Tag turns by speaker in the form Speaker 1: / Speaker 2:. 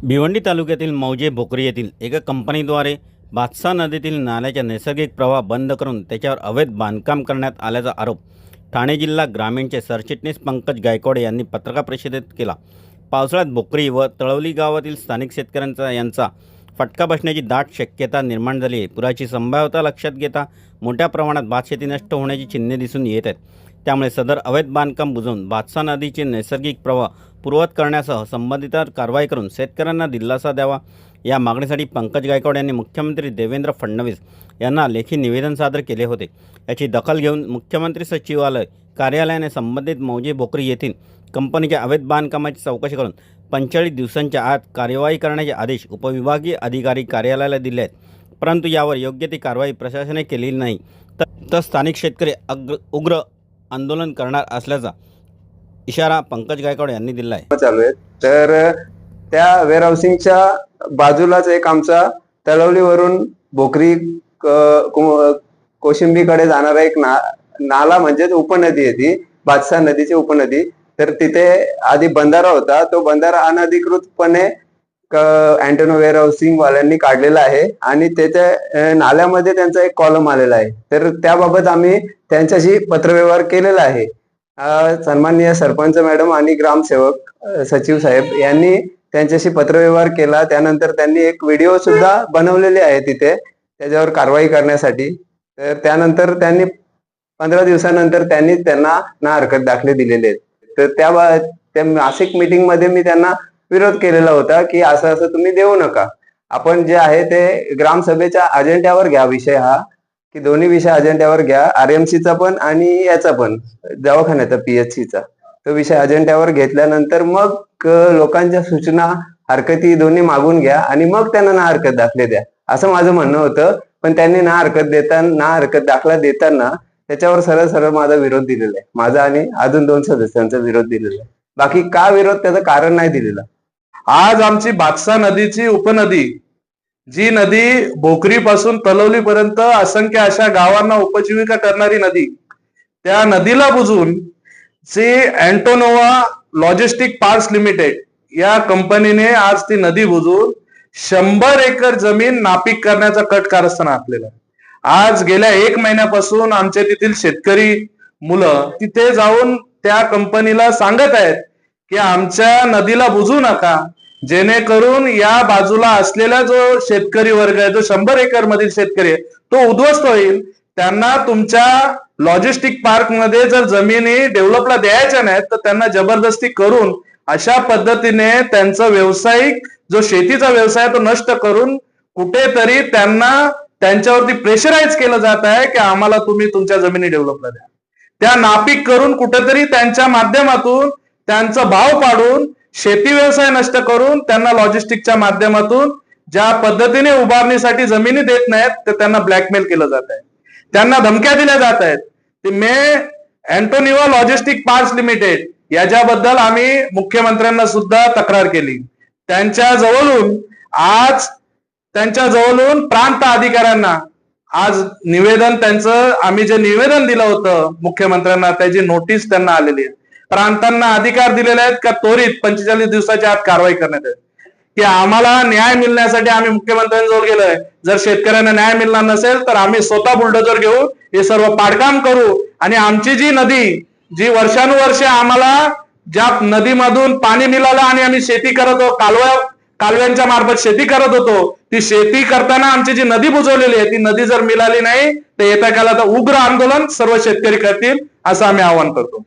Speaker 1: भिवंडी तालुक्यातील मौजे भोकरी येथील एका कंपनीद्वारे भातसा नदीतील नाल्याचा नैसर्गिक प्रवाह बंद करून त्याच्यावर अवैध बांधकाम करण्यात आल्याचा आरोप ठाणे जिल्हा ग्रामीणचे सरचिटणीस पंकज गायकवाड यांनी पत्रकार परिषदेत केला। पावसाळ्यात भोकरी व तळवली गावातील स्थानिक शेतकऱ्यांचा यांचा फटका बसण्याची दाट शक्यता निर्माण झाली आहे। पुराची संभाव्यता लक्षात घेता मोठ्या प्रमाणात भातशेती नष्ट होण्याची चिन्हे दिसून येत आहेत। त्यामुळे सदर अवैध बांधकाम बुजवून भातसा नदीचे नैसर्गिक प्रवाह पूर्ववत करण्यासह संबंधितांवर कारवाई करून शेतकऱ्यांना दिलासा द्यावा या मागणीसाठी पंकज गायकवाड यांनी मुख्यमंत्री देवेंद्र फडणवीस यांना लेखी निवेदन सादर केले होते। याची दखल घेऊन मुख्यमंत्री सचिवालय कार्यालयाने संबंधित मौजे भोकरी येथील कंपनीच्या अवैध बांधकामाची चौकशी करून 45 दिवसांच्या आत कार्यवाही करण्याचे आदेश उपविभागीय अधिकारी कार्यालयाला दिले आहेत। परंतु यावर योग्य ती कारवाई प्रशासनाने केलेली नाही तर स्थानिक शेतकरी उग्र आंदोलन करणार असल्याचा इशारा पंकज गायकवाड यांनी दिला आहे।
Speaker 2: चालू आहे तर त्या वेअरहाऊसिंगच्या बाजूलाच एक आमचा तळवलीवरून भोकरी कोशिंबीकडे जाणारा एक नाला म्हणजे उपनदी आहे, ती भातसा नदीची उपनदी। तर तिथे आधी बंधारा होता, तो बंधारा अनधिकृतपणे अँटोनो वेअरहाऊसिंग वाल्यांनी काढलेला आहे आणि त्याच्या नाल्यामध्ये त्यांचा एक कॉलम आलेला आहे। तर त्याबाबत आम्ही त्यांच्याशी पत्रव्यवहार केलेला आहे। सन्माननीय सरपंच मॅडम आणि ग्रामसेवक सचिव साहेब यांनी त्यांच्याशी पत्रव्यवहार केला। त्यानंतर त्यांनी एक व्हिडिओ सुद्धा बनवलेले आहे तिथे त्याच्यावर कारवाई करण्यासाठी। तर त्यानंतर त्यांनी 15 दिवसानंतर त्यांना ना हरकत दाखले दिलेले आहेत। तर त्या मासिक मीटिंग मध्ये मी त्यांना विरोध केलेला होता की असं तुम्ही देऊ नका, आपण जे आहे ते ग्रामसभेच्या अजेंड्यावर घ्या विषय हा, की दोन्ही विषय अजेंड्यावर घ्या, आरएमसीचा पण आणि याचा पण दवाखान्याचा पीएचसीचा तो विषय अजेंड्यावर घेतल्यानंतर मग लोकांच्या सूचना हरकती दोन्ही मागून घ्या आणि मग त्यांना ना हरकत दाखले द्या, असं माझं म्हणणं होतं। पण त्यांनी ना हरकत दाखला देताना त्याच्यावर सरळ माझा विरोध दिलेला आहे, माझा आणि अजून 2 सदस्यांचा विरोध दिलेला आहे। बाकी का विरोध त्याचं कारण नाही दिलेलं।
Speaker 3: आज आमची भातसा नदीची उपनदी, जी नदी भोकरी पासून तलवली पर्यंत असंख्य अशा गावांना उपजीविका करणारी नदी, त्या नदीला बुजून जे अँटोनोवा लॉजिस्टिक पार्क्स लिमिटेड या कंपनीने आज ती नदी बुजून 100 एकर जमीन नापीक करण्याचा कट कारस्थान आखलेला आहे। आज गेल्या 1 महिन्यापासून आमच्या तेथील शेतकरी मुलं तिथे जाऊन त्या कंपनीला सांगत आहेत की आमच्या नदीला बुजू नका, जेणेकरून या बाजूला असलेला जो शेतकरी वर्ग आहे, जो 100 एकर मधील शेतकरी आहे, तो उद्ध्वस्त होईल। त्यांना तुमच्या लॉजिस्टिक पार्क मध्ये जर जमिनी डेव्हलपला द्यायच्या नाहीत तर त्यांना जबरदस्ती करून अशा पद्धतीने त्यांचा व्यावसायिक जो शेतीचा व्यवसाय तो नष्ट करून कुठेतरी त्यांना त्यांच्यावरती प्रेशराईज केलं जात आहे की आम्हाला तुम्ही तुमच्या जमिनी डेव्हलपला द्या। त्या नापीक करून कुठेतरी त्यांच्या माध्यमातून त्यांचा भाव पाडून शेती व्यवसाय नष्ट करून त्यांना लॉजिस्टिकच्या माध्यमातून ज्या पद्धतीने उभारणीसाठी जमिनी देत नाहीत तर त्यांना ब्लॅकमेल केलं जात आहे, त्यांना धमक्या दिल्या जात आहेत। ते अँटोनिवा लॉजिस्टिक पार्क्स लिमिटेड याच्याबद्दल आम्ही मुख्यमंत्र्यांना सुद्धा तक्रार केली। त्यांच्या जवळून प्रांत अधिकाऱ्यांना आज निवेदन, आम्ही जे निवेदन दिलं होतं मुख्यमंत्र्यांना त्याची नोटीस त्यांना आलेली आहे। प्रांतांना अधिकार दिलेले आहेत का त्वरित 45 दिवसाच्या आत कारवाई करण्यात येईल, की आम्हाला न्याय मिळण्यासाठी आम्ही मुख्यमंत्र्यांजवळ गेलोय। जर शेतकऱ्यांना न्याय मिळणार नसेल तर आम्ही स्वतः बुलडोजर घेऊ, हे सर्व पाडकाम करू आणि आमची जी नदी, जी वर्षानुवर्षे आम्हाला ज्या नदीमधून पाणी मिळालं आणि आम्ही शेती करत होतो, कालव्यांच्या मार्फत शेती करत होतो, ती शेती करताना आमची जी नदी बुजवलेली आहे ती नदी जर मिळाली नाही तर येत्या काळात उग्र आंदोलन सर्व शेतकरी करतील, असं आम्ही आवाहन करतो।